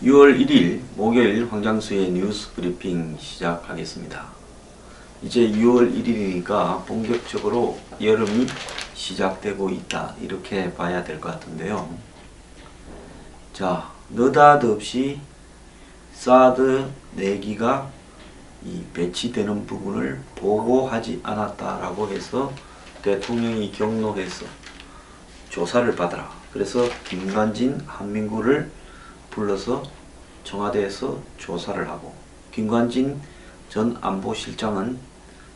6월 1일 목요일 황장수의 뉴스 브리핑 시작하겠습니다. 이제 6월 1일이니까 본격적으로 여름이 시작되고 있다, 이렇게 봐야 될 것 같은데요. 자, 느닷없이 사드 4기가 배치되는 부분을 보고하지 않았다라고 해서 대통령이 경로해서 조사를 받아라. 그래서 김관진 한민구를 불러서 청와대에서 조사를 하고, 김관진 전 안보실장은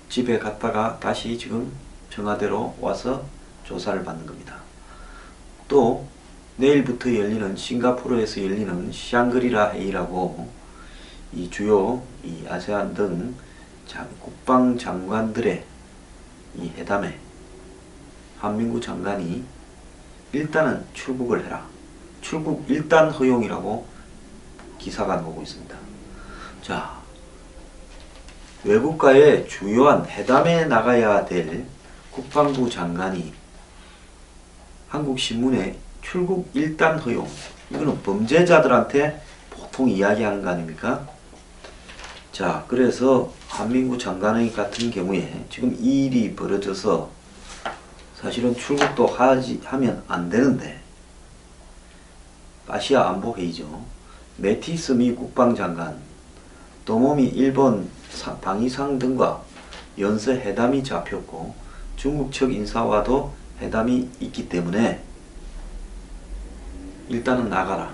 집에 갔다가 다시 지금 청와대로 와서 조사를 받는 겁니다. 또 내일부터 열리는 싱가포르에서 열리는 샹그리라 회의라고 이 주요 아세안 등 국방장관들의 이 회담에 한민구 장관이 일단은 출국을 해라, 출국 일단 허용이라고 기사가 나오고 있습니다. 자, 외국과의 주요한 회담에 나가야 될 국방부 장관이 한국신문에 출국 일단 허용, 이거는 범죄자들한테 보통 이야기하는 거 아닙니까? 자, 그래서 한민구 장관의 같은 경우에 지금 이 일이 벌어져서 사실은 출국도 하면 안 되는데, 아시아 안보회의죠. 매티스 미 국방장관, 도모미 일본 방위상 등과 연서 회담이 잡혔고 중국 측 인사와도 회담이 있기 때문에 일단은 나가라.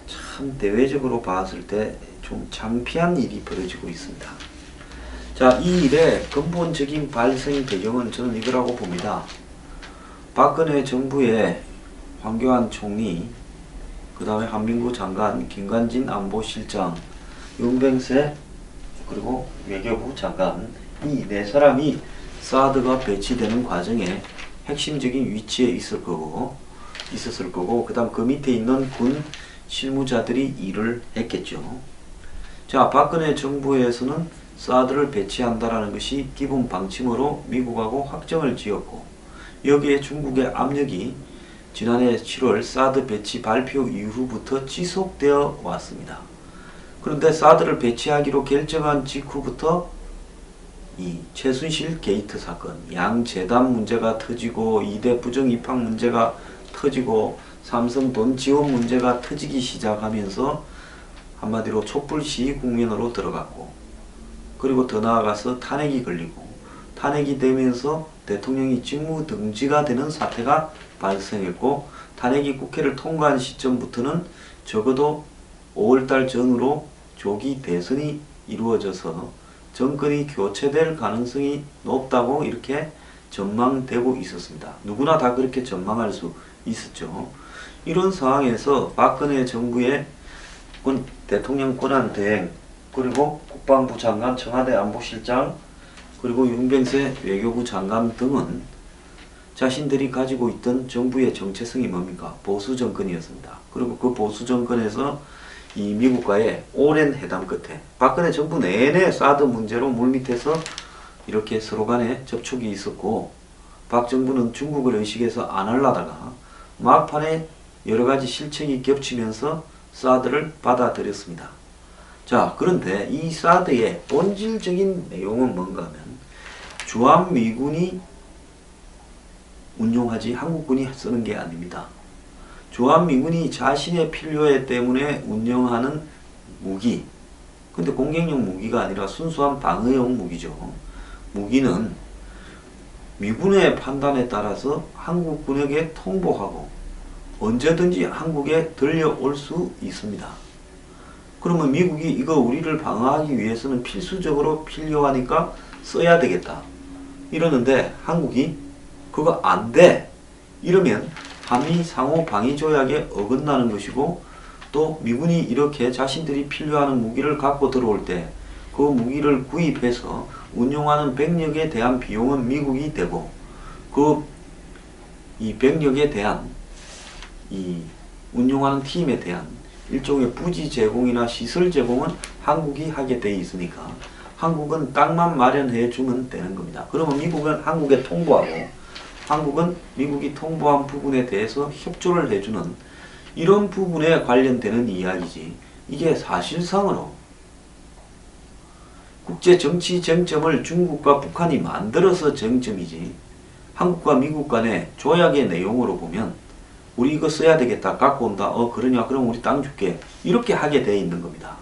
참 대외적으로 봤을 때 좀 창피한 일이 벌어지고 있습니다. 자, 이 일의 근본적인 발생 배경은 저는 이거라고 봅니다. 박근혜 정부의 황교안 총리, 그 다음에 한민구 장관, 김관진 안보실장, 윤병세, 그리고 외교부 장관, 이 4사람이 사드가 배치되는 과정에 핵심적인 위치에 있었을 거고, 그 다음 그 밑에 있는 군 실무자들이 일을 했겠죠. 자, 박근혜 정부에서는 사드를 배치한다라는 것이 기본 방침으로 미국하고 확정을 지었고, 여기에 중국의 압력이 지난해 7월 사드 배치 발표 이후부터 지속되어 왔습니다. 그런데 사드를 배치하기로 결정한 직후부터 이 최순실 게이트 사건, 양재단 문제가 터지고, 이대 부정 입학 문제가 터지고, 삼성 돈 지원 문제가 터지기 시작하면서 한마디로 촛불 시위 국면으로 들어갔고, 그리고 더 나아가서 탄핵이 걸리고, 탄핵이 되면서 대통령이 직무정지가 되는 사태가 발생했고, 탄핵이 국회를 통과한 시점부터는 적어도 5월달 전후로 조기 대선이 이루어져서 정권이 교체될 가능성이 높다고 이렇게 전망되고 있었습니다. 누구나 다 그렇게 전망할 수 있었죠. 이런 상황에서 박근혜 정부의 대통령 권한대행, 그리고 국방부 장관, 청와대 안보실장, 그리고 윤병세 외교부 장관 등은 자신들이 가지고 있던 정부의 정체성이 뭡니까? 보수 정권이었습니다. 그리고 그 보수 정권에서 이 미국과의 오랜 회담 끝에 박근혜 정부 내내 사드 문제로 물밑에서 이렇게 서로 간에 접촉이 있었고, 박 정부는 중국을 의식해서 안 하려다가 막판에 여러가지 실책이 겹치면서 사드를 받아들였습니다. 자, 그런데 이 사드의 본질적인 내용은 뭔가 하면 주한미군이 운용하지 한국군이 쓰는 게 아닙니다. 주한미군이 자신의 필요에 때문에 운영하는 무기, 근데 공격용 무기가 아니라 순수한 방어용 무기죠. 무기는 미군의 판단에 따라서 한국군에게 통보하고 언제든지 한국에 들려올 수 있습니다. 그러면 미국이 이거 우리를 방어하기 위해서는 필수적으로 필요하니까 써야 되겠다 이러는데, 한국이 그거 안 돼 이러면 한미 상호 방위 조약에 어긋나는 것이고, 또 미군이 이렇게 자신들이 필요하는 무기를 갖고 들어올 때 그 무기를 구입해서 운용하는 병력에 대한 비용은 미국이 되고, 이 병력에 대한 이 운용하는 팀에 대한 일종의 부지 제공이나 시설 제공은 한국이 하게 돼 있으니까 한국은 땅만 마련해 주면 되는 겁니다. 그러면 미국은 한국에 통보하고, 한국은 미국이 통보한 부분에 대해서 협조를 해주는 이런 부분에 관련되는 이야기지. 이게 사실상으로 국제 정치 쟁점을 중국과 북한이 만들어서 쟁점이지, 한국과 미국 간의 조약의 내용으로 보면 우리 이거 써야 되겠다, 갖고 온다, 그러냐, 그럼 우리 땅 줄게, 이렇게 하게 돼 있는 겁니다.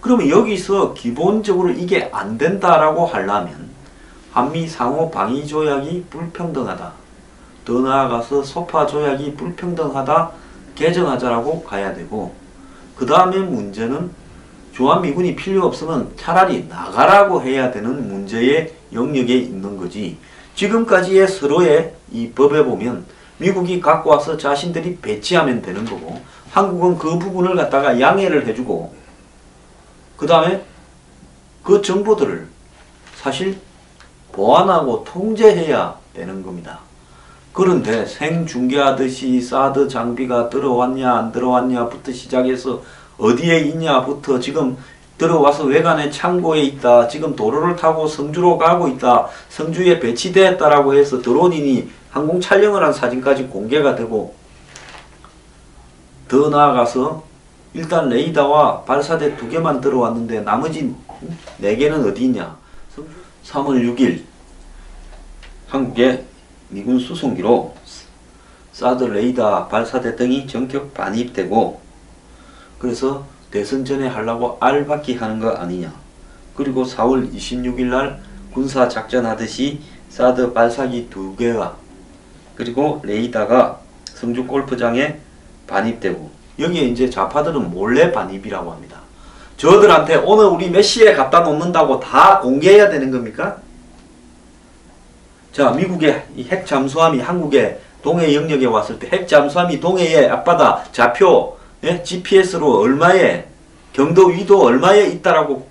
그러면 여기서 기본적으로 이게 안 된다라고 하려면 한미 상호 방위 조약이 불평등하다, 더 나아가서 소파 조약이 불평등하다, 개정하자라고 가야 되고, 그 다음에 문제는 주한미군이 필요 없으면 차라리 나가라고 해야 되는 문제의 영역에 있는 거지. 지금까지의 서로의 이 법에 보면 미국이 갖고 와서 자신들이 배치하면 되는 거고, 한국은 그 부분을 갖다가 양해를 해주고, 그 다음에 그 정보들을 사실 보완하고 통제해야 되는 겁니다. 그런데 생중계하듯이 사드 장비가 들어왔냐 안 들어왔냐부터 시작해서 어디에 있냐부터 지금 들어와서 외관의 창고에 있다, 지금 도로를 타고 성주로 가고 있다, 성주에 배치되었다라고 해서 드론이니 항공 촬영을 한 사진까지 공개가 되고, 더 나아가서 일단 레이더와 발사대 2개만 들어왔는데 나머지 4개는 어디 있냐. 3월 6일 한국의 미군 수송기로 사드 레이더 발사대 등이 전격 반입되고, 그래서 대선 전에 하려고 알박기 하는 거 아니냐. 그리고 4월 26일 날 군사작전 하듯이 사드 발사기 2개와 그리고 레이더가 성주 골프장에 반입되고, 여기에 이제 좌파들은 몰래 반입이라고 합니다. 저들한테 오늘 우리 몇 시에 갖다 놓는다고 다 공개해야 되는 겁니까? 자, 미국의 이 핵 잠수함이 한국의 동해 영역에 왔을 때 핵 잠수함이 동해의 앞바다 좌표 GPS로 얼마에, 경도 위도 얼마에 있다라고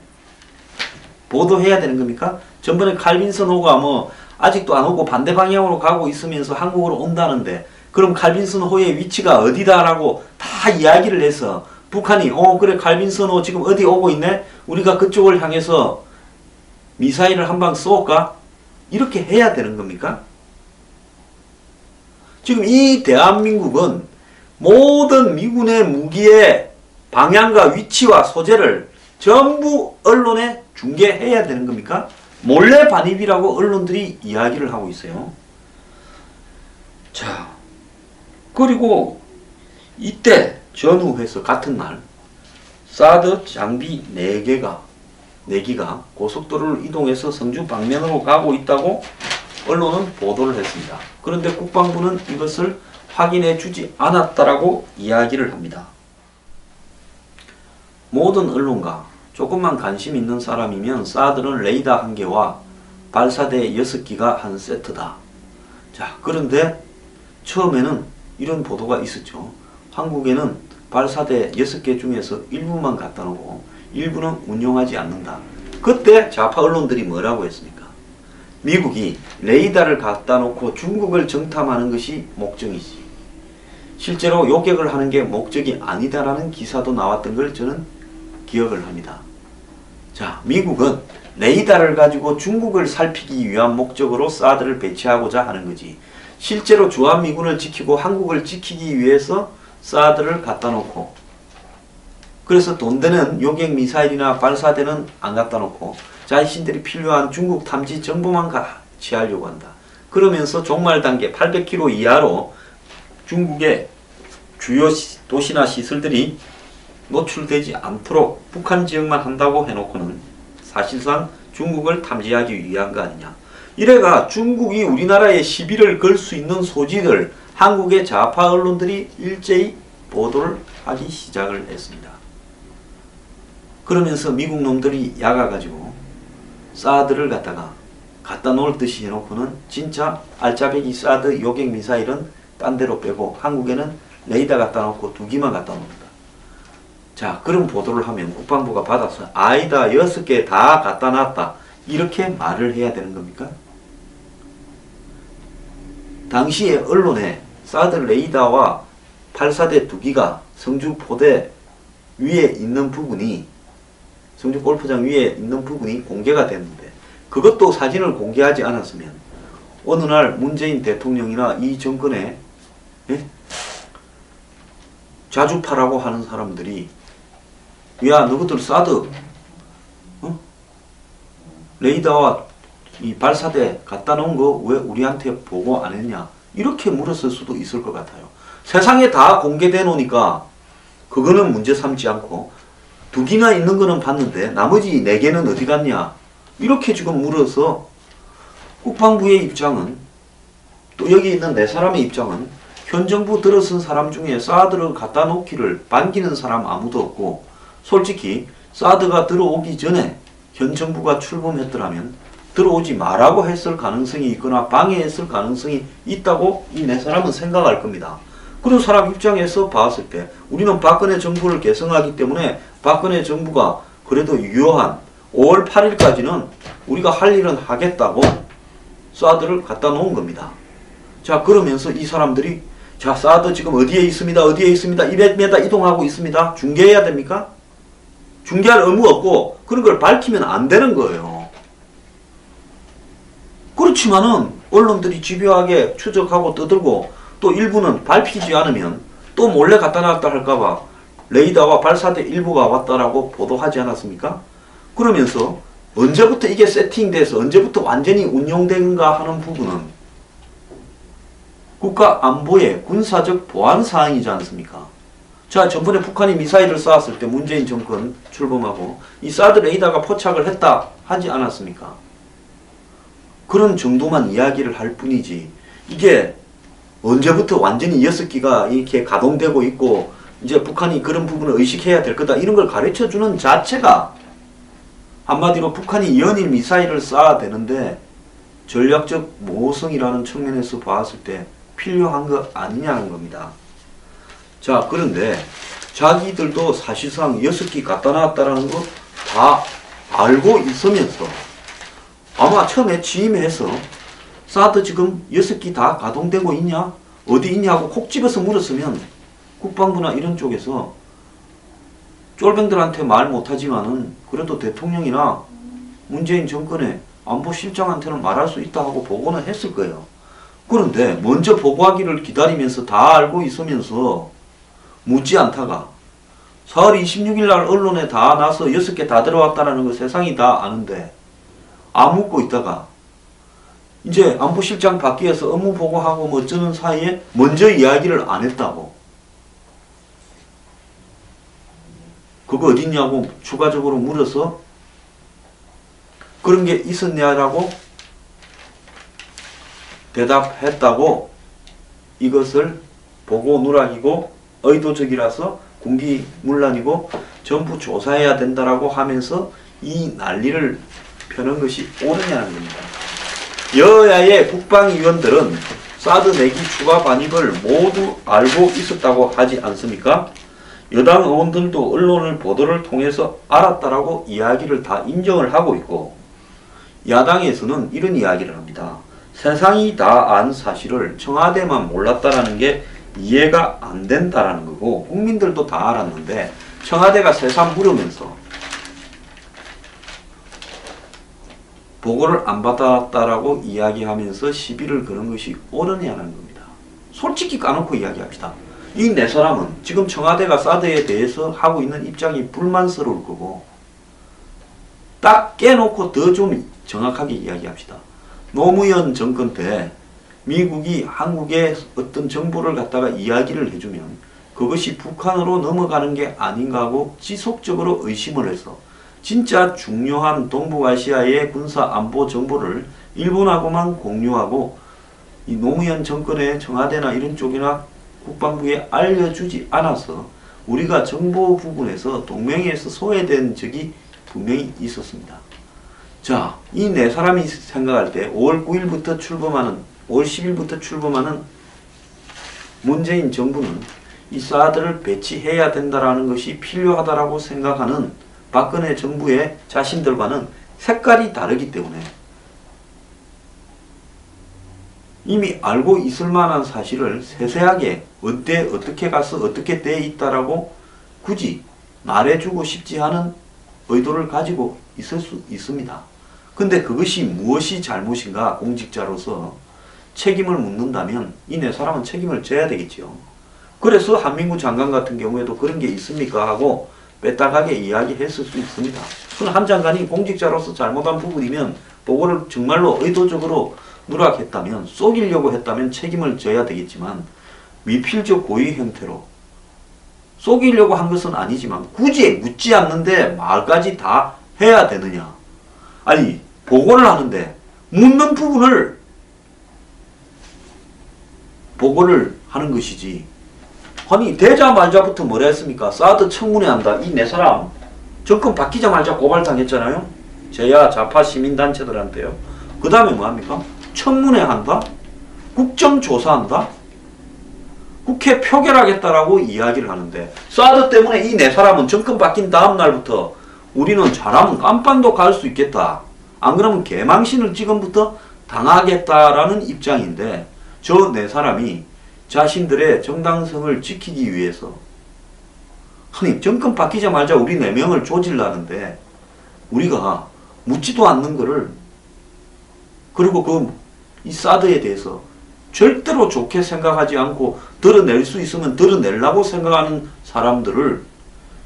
보도해야 되는 겁니까? 전번에 칼빈슨 호가 뭐 아직도 안 오고 반대 방향으로 가고 있으면서 한국으로 온다는데, 그럼 칼빈슨 호의 위치가 어디다라고 다 이야기를 해서 북한이 그래 칼빈슨 호 지금 어디 오고 있네? 우리가 그쪽을 향해서 미사일을 한 방 쏘을까? 이렇게 해야 되는 겁니까? 지금 이 대한민국은 모든 미군의 무기의 방향과 위치와 소재를 전부 언론에 중계해야 되는 겁니까? 몰래 반입이라고 언론들이 이야기를 하고 있어요. 자, 그리고 이때 전후해서 같은 날 사드 장비 4기가 고속도로를 이동해서 성주 방면으로 가고 있다고 언론은 보도를 했습니다. 그런데 국방부는 이것을 확인해 주지 않았다라고 이야기를 합니다. 모든 언론가 조금만 관심 있는 사람이면 사드는 레이더 1개와 발사대 6기가 한 세트다. 자, 그런데 처음에는 이런 보도가 있었죠. 한국에는 발사대 6개 중에서 일부만 갖다 놓고 일부는 운용하지 않는다. 그때 좌파 언론들이 뭐라고 했습니까? 미국이 레이더를 갖다 놓고 중국을 정탐하는 것이 목적이지, 실제로 요격을 하는 게 목적이 아니다라는 기사도 나왔던 걸 저는 기억을 합니다. 자, 미국은 레이더를 가지고 중국을 살피기 위한 목적으로 사드를 배치하고자 하는 거지, 실제로 주한미군을 지키고 한국을 지키기 위해서 사드를 갖다 놓고, 그래서 돈 되는 요격 미사일이나 발사대는 안 갖다 놓고 자신들이 필요한 중국 탐지 정보만 취하려고 한다. 그러면서 종말 단계 800km 이하로 중국의 주요 도시나 시설들이 노출되지 않도록 북한 지역만 한다고 해놓고는 사실상 중국을 탐지하기 위한 거 아니냐. 이래가 중국이 우리나라에 시비를 걸 수 있는 소지를 한국의 좌파 언론들이 일제히 보도를 하기 시작을 했습니다. 그러면서 미국 놈들이 야가가지고 사드를 갖다 놓을 듯이 해놓고는 진짜 알짜배기 사드 요격 미사일은 딴 데로 빼고 한국에는 레이더 갖다 놓고 2기만 갖다 놓는다. 자, 그런 보도를 하면 국방부가 받아서 아니다 6개 다 갖다 놨다 이렇게 말을 해야 되는 겁니까? 당시에 언론에 사드 레이더와 발사대 2기가 성주 포대 위에 있는 부분이, 성주 골프장 위에 있는 부분이 공개가 됐는데, 그것도 사진을 공개하지 않았으면 어느 날 문재인 대통령이나 이 정권의 자주파라고 하는 사람들이 야 너희들 사드 레이더와 이 발사대 갖다 놓은 거 왜 우리한테 보고 안 했냐 이렇게 물었을 수도 있을 것 같아요. 세상에 다 공개돼 놓으니까 그거는 문제 삼지 않고 2개나 있는 거는 봤는데 나머지 4개는 어디 갔냐 이렇게 지금 물어서 국방부의 입장은 또 여기 있는 4사람의 입장은 현 정부 들어선 사람 중에 사드를 갖다 놓기를 반기는 사람 아무도 없고 솔직히 사드가 들어오기 전에 현 정부가 출범했더라면 들어오지 말라고 했을 가능성이 있거나 방해했을 가능성이 있다고 이 4사람은 생각할 겁니다. 그런 사람 입장에서 봤을 때 우리는 박근혜 정부를 계승하기 때문에 박근혜 정부가 그래도 유효한 5월 8일까지는 우리가 할 일은 하겠다고 사드를 갖다 놓은 겁니다. 자 그러면서 이 사람들이 자 사드 지금 어디에 있습니다. 어디에 있습니다. 200m 이동하고 있습니다. 중계해야 됩니까? 중계할 의무 없고 그런 걸 밝히면 안 되는 거예요. 그렇지만은 언론들이 집요하게 추적하고 떠들고 또 일부는 밝히지 않으면 또 몰래 갖다 놨다 할까봐 레이더와 발사대 일부가 왔다라고 보도하지 않았습니까? 그러면서 언제부터 이게 세팅돼서 언제부터 완전히 운용된가 하는 부분은 국가 안보의 군사적 보안 사항이지 않습니까? 자, 전번에 북한이 미사일을 쐈을 때 문재인 정권 출범하고 이 사드 레이더가 포착을 했다 하지 않았습니까? 그런 정도만 이야기를 할 뿐이지 이게 언제부터 완전히 6기가 이렇게 가동되고 있고 이제 북한이 그런 부분을 의식해야 될 거다 이런 걸 가르쳐주는 자체가 한마디로 북한이 연일 미사일을 쏴야 되는데 전략적 모호성이라는 측면에서 봤을 때 필요한 거 아니냐는 겁니다. 자 그런데 자기들도 사실상 6기 갖다 놨다라는 거 다 알고 있으면서 아마 처음에 취임해서 사드 지금 6기 다 가동되고 있냐? 어디 있냐고 콕 집어서 물었으면 국방부나 이런 쪽에서 쫄병들한테 말 못하지만은 그래도 대통령이나 문재인 정권의 안보실장한테는 말할 수 있다 하고 보고는 했을 거예요. 그런데 먼저 보고하기를 기다리면서 다 알고 있으면서 묻지 않다가 4월 26일 날 언론에 다 나서 6개 다 들어왔다는 거 세상이 다 아는데 안 묻고 있다가 이제 안보실장 바뀌어서 업무 보고하고 뭐 어쩌는 사이에 먼저 이야기를 안 했다고. 그거 어딨냐고 추가적으로 물어서 그런 게 있었냐라고 대답했다고 이것을 보고 누락이고 의도적이라서 군기문란이고 전부 조사해야 된다라고 하면서 이 난리를 펴는 것이 옳으냐는 겁니다. 여야의 국방위원들은 사드 내기 추가 반입을 모두 알고 있었다고 하지 않습니까? 여당 의원들도 언론을 보도를 통해서 알았다라고 이야기를 다 인정을 하고 있고 야당에서는 이런 이야기를 합니다. 세상이 다 안 사실을 청와대만 몰랐다라는 게 이해가 안 된다라는 거고 국민들도 다 알았는데 청와대가 새삼 물으면서 보고를 안 받았다라고 이야기하면서 시비를 거는 것이 옳으냐는 겁니다. 솔직히 까놓고 이야기합시다. 이 4사람은 지금 청와대가 사드에 대해서 하고 있는 입장이 불만스러울 거고 딱 깨놓고 더 좀 정확하게 이야기합시다. 노무현 정권 때 미국이 한국의 어떤 정보를 갖다가 이야기를 해주면 그것이 북한으로 넘어가는 게 아닌가 하고 지속적으로 의심을 해서 진짜 중요한 동북아시아의 군사안보 정보를 일본하고만 공유하고 이 노무현 정권의 청와대나 이런 쪽이나 국방부에 알려주지 않아서 우리가 정보 부분에서 동맹에서 소외된 적이 분명히 있었습니다. 자, 이 4사람이 생각할 때 5월 9일부터 출범하는 5월 10일부터 출범하는 문재인 정부는 이 사드를 배치해야 된다라는 것이 필요하다라고 생각하는 박근혜 정부의 자신들과는 색깔이 다르기 때문에 이미 알고 있을 만한 사실을 세세하게 어때 어떻게 가서 어떻게 돼 있다라고 굳이 말해주고 싶지 않은 의도를 가지고 있을 수 있습니다. 근데 그것이 무엇이 잘못인가 공직자로서 책임을 묻는다면 이 4사람은 책임을 져야 되겠죠. 그래서 한민구 장관 같은 경우에도 그런 게 있습니까 하고 빼딱하게 이야기했을 수 있습니다. 그건 한 장관이 공직자로서 잘못한 부분이면 보고를 정말로 의도적으로 누락했다면, 속이려고 했다면 책임을 져야 되겠지만, 미필적 고의 형태로 속이려고 한 것은 아니지만 굳이 묻지 않는데 말까지 다 해야 되느냐. 아니, 보고를 하는데 묻는 부분을 보고를 하는 것이지. 아니, 되자마자부터 뭐라 했습니까? 사드 청문회 한다. 이 네 사람 정권 바뀌자마자 고발당했잖아요. 제야 좌파 시민단체들한테요. 그 다음에 뭐합니까? 청문회 한다? 국정조사한다? 국회 표결하겠다라고 이야기를 하는데, 사드 때문에 이 네 사람은 정권 바뀐 다음 날부터 우리는 잘하면 깜빵도 갈 수 있겠다. 안 그러면 개망신을 지금부터 당하겠다라는 입장인데, 저 네 사람이 자신들의 정당성을 지키기 위해서, 아니, 정권 바뀌자마자 우리 4명을 조질라는데 우리가 묻지도 않는 거를, 그리고 이 사드에 대해서 절대로 좋게 생각하지 않고 드러낼 수 있으면 드러내려고 생각하는 사람들을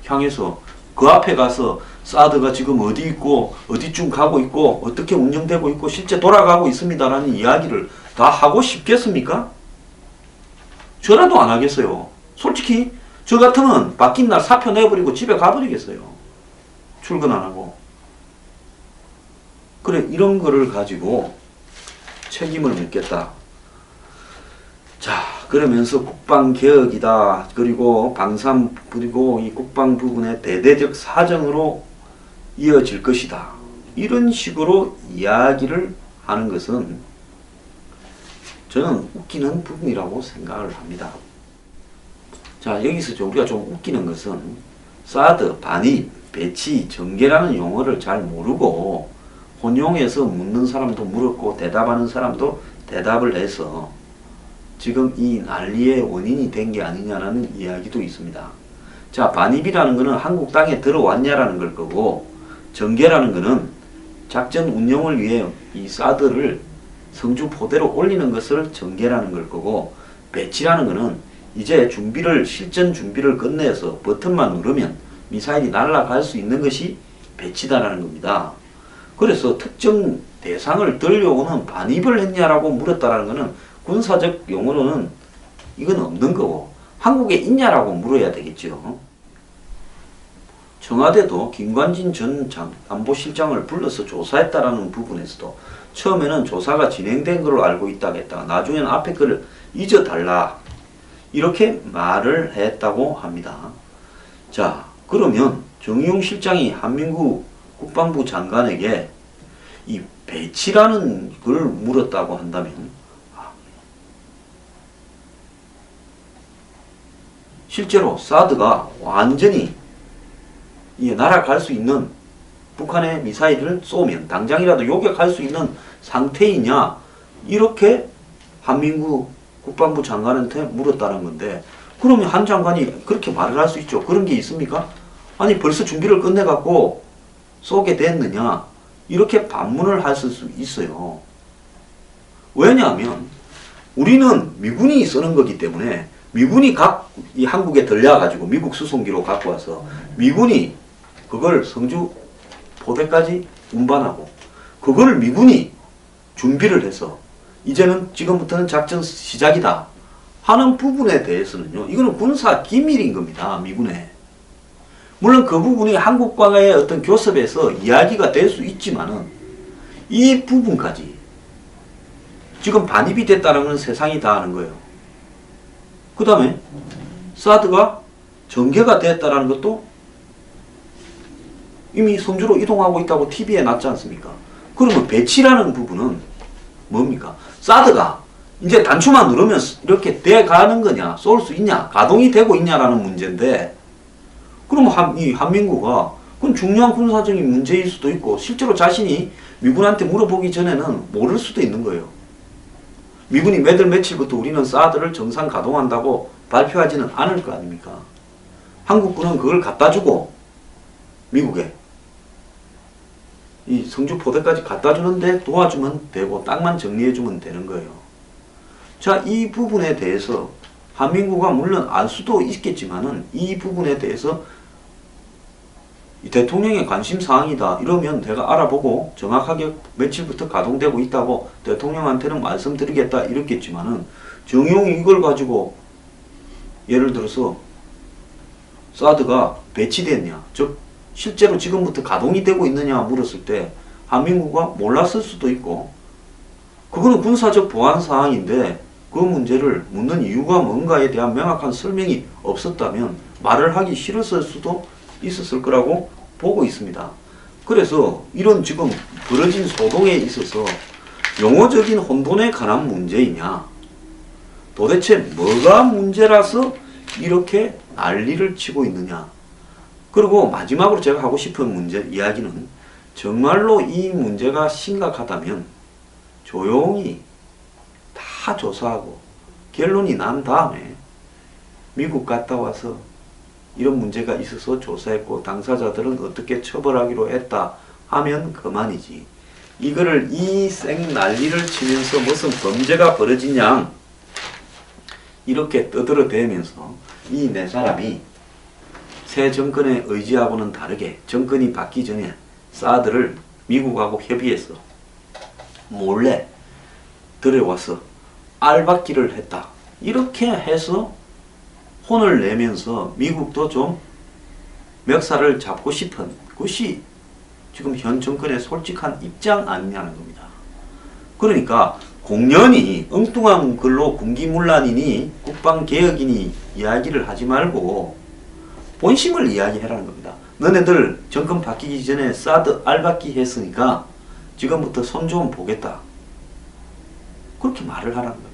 향해서 그 앞에 가서 사드가 지금 어디 있고 어디쯤 가고 있고 어떻게 운영되고 있고 실제 돌아가고 있습니다라는 이야기를 다 하고 싶겠습니까? 저라도 안 하겠어요. 솔직히 저 같으면 바뀐 날 사표 내버리고 집에 가버리겠어요. 출근 안 하고. 그래, 이런 거를 가지고 책임을 묻겠다. 자, 그러면서 국방개혁이다. 그리고 방산, 그리고 이 국방 부분의 대대적 사정으로 이어질 것이다. 이런 식으로 이야기를 하는 것은 저는 웃기는 부분이라고 생각을 합니다. 자, 여기서 우리가 좀 웃기는 것은 사드, 반입, 배치, 전개라는 용어를 잘 모르고 혼용해서 묻는 사람도 물었고 대답하는 사람도 대답을 해서 지금 이 난리의 원인이 된 게 아니냐라는 이야기도 있습니다. 자, 반입이라는 것은 한국 땅에 들어왔냐라는 걸 거고, 전개라는 것은 작전 운영을 위해 이 사드를 성주 포대로 올리는 것을 전개라는 걸 거고, 배치라는 것은 이제 실전 준비를 끝내서 버튼만 누르면 미사일이 날아갈 수 있는 것이 배치다라는 겁니다. 그래서 특정 대상을 들려오는 반입을 했냐라고 물었다라는 것은 군사적 용어로는 이건 없는 거고, 한국에 있냐라고 물어야 되겠죠. 청와대도 김관진 전 안보실장을 불러서 조사했다라는 부분에서도 처음에는 조사가 진행된 걸로 알고 있다겠다. 나중에는 앞에 거를 잊어달라. 이렇게 말을 했다고 합니다. 자, 그러면 정의용 실장이 한민구 국방부 장관에게 이 배치라는 걸 물었다고 한다면, 실제로 사드가 완전히 날아갈 수 있는, 북한의 미사일을 쏘면 당장이라도 요격할 수 있는 상태이냐, 이렇게 한민구 국방부 장관한테 물었다는 건데, 그러면 한 장관이 그렇게 말을 할 수 있죠. 그런 게 있습니까? 아니, 벌써 준비를 끝내갖고 쏘게 됐느냐, 이렇게 반문을 할 수 있어요. 왜냐하면 우리는 미군이 쓰는 거기 때문에, 미군이 이 한국에 들려가지고 미국 수송기로 갖고 와서 미군이 그걸 성주 포대까지 운반하고, 그걸 미군이 준비를 해서 이제는 지금부터는 작전 시작이다 하는 부분에 대해서는요, 이거는 군사 기밀인 겁니다. 미군에. 물론 그 부분이 한국과의 어떤 교섭에서 이야기가 될 수 있지만은 이 부분까지 지금 반입이 됐다는 건 세상이 다 아는 거예요. 그 다음에 사드가 전개가 됐다는 것도 이미 성주로 이동하고 있다고 TV에 났지 않습니까? 그러면 배치라는 부분은 뭡니까? 사드가 이제 단추만 누르면 이렇게 돼가는 거냐, 쏠 수 있냐, 가동이 되고 있냐라는 문제인데, 그러면 이 한민구가 그건 중요한 군사적인 문제일 수도 있고, 실제로 자신이 미군한테 물어보기 전에는 모를 수도 있는 거예요. 미군이 몇 월 며칠부터 우리는 사드를 정상 가동한다고 발표하지는 않을 거 아닙니까? 한국군은 그걸 갖다 주고 미국에 이 성주 포대까지 갖다 주는데 도와주면 되고 땅만 정리해 주면 되는 거예요. 자, 이 부분에 대해서 한민구가 물론 알 수도 있겠지만은 이 부분에 대해서 대통령의 관심사항이다 이러면 내가 알아보고 정확하게 며칠부터 가동되고 있다고 대통령한테는 말씀드리겠다 이랬겠지만은 정용이 이걸 가지고 예를 들어서 사드가 배치됐냐, 즉 실제로 지금부터 가동이 되고 있느냐 물었을 때 한민구가 몰랐을 수도 있고, 그거는 군사적 보안 사항인데 그 문제를 묻는 이유가 뭔가에 대한 명확한 설명이 없었다면 말을 하기 싫었을 수도 있었을 거라고 보고 있습니다. 그래서 이런 지금 벌어진 소동에 있어서 용어적인 혼돈에 관한 문제이냐, 도대체 뭐가 문제라서 이렇게 난리를 치고 있느냐. 그리고 마지막으로 제가 하고 싶은 이야기는 정말로 이 문제가 심각하다면 조용히 다 조사하고 결론이 난 다음에 미국 갔다 와서 이런 문제가 있어서 조사했고 당사자들은 어떻게 처벌하기로 했다 하면 그만이지. 이거를 이 생 난리를 치면서 무슨 범죄가 벌어진 양 이렇게 떠들어대면서 이 네 사람이 새 정권에 의지하고는 다르게 정권이 바뀌기 전에 사드를 미국하고 협의해서 몰래 들여와서 알박기를 했다. 이렇게 해서 혼을 내면서 미국도 좀 멱살을 잡고 싶은 것이 지금 현 정권의 솔직한 입장 아니냐는 겁니다. 그러니까 공연히 엉뚱한 글로 군기문란이니 국방개혁이니 이야기를 하지 말고 본심을 이야기해라는 겁니다. 너네들 정권 바뀌기 전에 사드 알박기 했으니까 지금부터 손 좀 보겠다. 그렇게 말을 하라는 거예요.